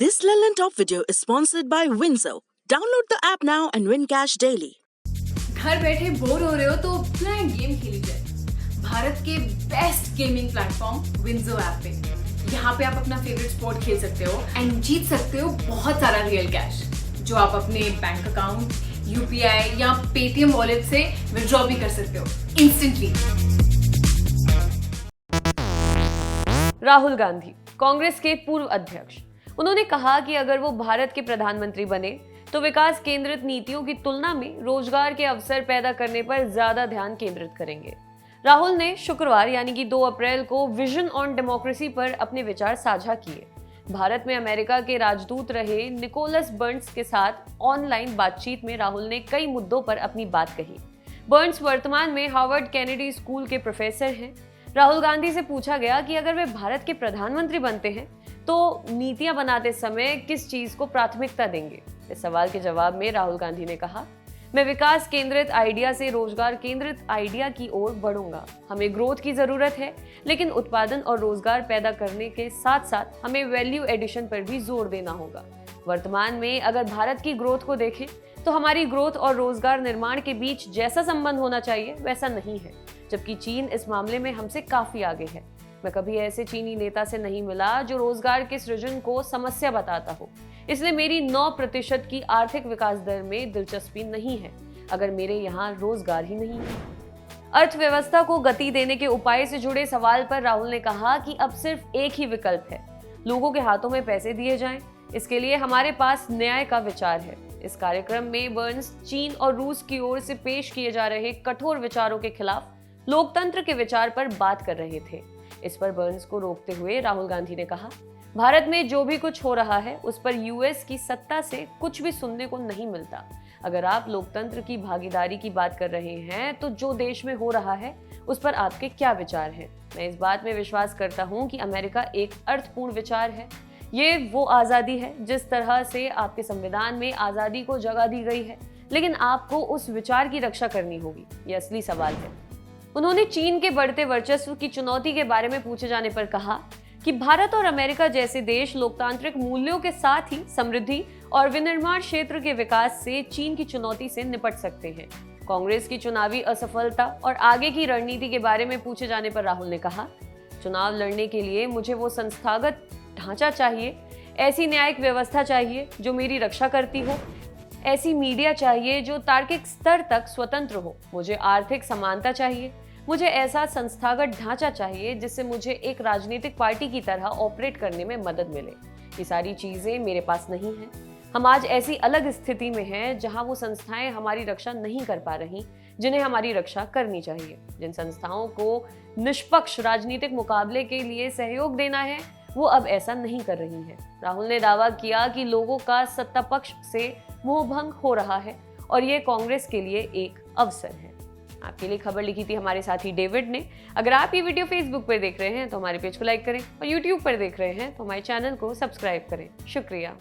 This Lelland Top video is sponsored by Windsor. Download the app now and win cash daily. घर बैठे bore हो रहे हो तो अपना एक गेम खेल लीजिए भारत के best gaming platform WinZO app पे। यहाँ पे आप अपना फेवरेट स्पोर्ट खेल सकते हो एंड जीत सकते हो बहुत सारा रियल कैश जो आप अपने बैंक अकाउंट, यूपीआई या पेटीएम वॉलेट से विड्रॉ भी कर सकते हो इंस्टेंटली। राहुल गांधी, कांग्रेस के पूर्व अध्यक्ष, उन्होंने कहा कि अगर वो भारत के प्रधानमंत्री बने तो विकास केंद्रित नीतियों की तुलना में रोजगार के अवसर पैदा करने पर ज्यादा ध्यान केंद्रित करेंगे। राहुल ने शुक्रवार यानी कि 2 अप्रैल को विजन ऑन डेमोक्रेसी पर अपने विचार साझा किए। भारत में अमेरिका के राजदूत रहे निकोलस बर्न्स के साथ ऑनलाइन बातचीत में राहुल ने कई मुद्दों पर अपनी बात कही। बर्न्स वर्तमान में हार्वर्ड केनेडी स्कूल के प्रोफेसर हैं। राहुल गांधी से पूछा गया कि अगर वे भारत के प्रधानमंत्री बनते हैं तो नीतियां बनाते समय किस चीज को प्राथमिकता देंगे। इस सवाल के जवाब में राहुल गांधी ने कहा, मैं विकास केंद्रित आइडिया से रोजगार केंद्रित आइडिया की ओर बढ़ूंगा। हमें ग्रोथ की जरूरत है, लेकिन उत्पादन और रोजगार पैदा करने के साथ साथ हमें वैल्यू एडिशन पर भी जोर देना होगा। वर्तमान में अगर भारत की ग्रोथ को देखें तो हमारी ग्रोथ और रोजगार निर्माण के बीच जैसा संबंध होना चाहिए वैसा नहीं है, जबकि चीन इस मामले में हमसे काफी आगे है। मैं कभी ऐसे चीनी नेता से नहीं मिला जो रोजगार के सृजन को समस्या बताता हो, इसलिए मेरी 9% की आर्थिक विकास दर में दिलचस्पी नहीं है अगर मेरे यहाँ रोजगार ही नहीं है। अर्थव्यवस्था को गति देने के उपाय से जुड़े सवाल पर राहुल ने कहा कि अब सिर्फ एक ही विकल्प है, लोगों के हाथों में पैसे दिए जाएं। इसके लिए हमारे पास न्याय का विचार है। इस कार्यक्रम में बर्न्स चीन और रूस की ओर से पेश किए जा रहे कठोर विचारों के खिलाफ लोकतंत्र के विचार पर बात कर रहे थे। इस पर बर्न्स को रोकते हुए राहुल गांधी ने कहा, भारत में जो भी कुछ हो रहा है उस पर यूएस की सत्ता से कुछ भी सुनने को नहीं मिलता। अगर आप लोकतंत्र की भागीदारी की बात कर रहे हैं तो जो देश में हो रहा है उस पर आपके क्या विचार हैं? मैं इस बात में विश्वास करता हूं कि अमेरिका एक अर्थपूर्ण विचार है। ये वो आज़ादी है जिस तरह से आपके संविधान में आज़ादी को जगह दी गई है, लेकिन आपको उस विचार की रक्षा करनी होगी। ये असली सवाल है। उन्होंने चीन के बढ़ते वर्चस्व की चुनौती के बारे में पूछे जाने पर कहा कि भारत और अमेरिका जैसे देश लोकतांत्रिक मूल्यों के साथ ही समृद्धि और विनिर्माण क्षेत्र के विकास से चीन की चुनौती से निपट सकते हैं। कांग्रेस की चुनावी असफलता और आगे की रणनीति के बारे में पूछे जाने पर राहुल ने कहा, चुनाव लड़ने के लिए मुझे वो संस्थागत ढांचा चाहिए, ऐसी न्यायिक व्यवस्था चाहिए जो मेरी रक्षा करती हो, ऐसी मीडिया चाहिए जो तार्किक स्तर तक स्वतंत्र हो, मुझे आर्थिक समानता चाहिए, मुझे ऐसा संस्थागत ढांचा चाहिए जिससे मुझे एक राजनीतिक पार्टी की तरह ऑपरेट करने में मदद मिले। ये सारी चीजें मेरे पास नहीं हैं। हम आज ऐसी अलग स्थिति में हैं जहां वो संस्थाएं हमारी रक्षा नहीं कर पा रही जिन्हें हमारी रक्षा करनी चाहिए। जिन संस्थाओं को निष्पक्ष राजनीतिक मुकाबले के लिए सहयोग देना है वो अब ऐसा नहीं कर रही हैं। राहुल ने दावा किया कि लोगों का सत्ता पक्ष से मोहभंग हो रहा है और ये कांग्रेस के लिए एक अवसर है। आपके लिए खबर लिखी थी हमारे साथी डेविड ने। अगर आप ये वीडियो फेसबुक पर देख रहे हैं तो हमारे पेज को लाइक करें और यूट्यूब पर देख रहे हैं तो हमारे चैनल को सब्सक्राइब करें। शुक्रिया।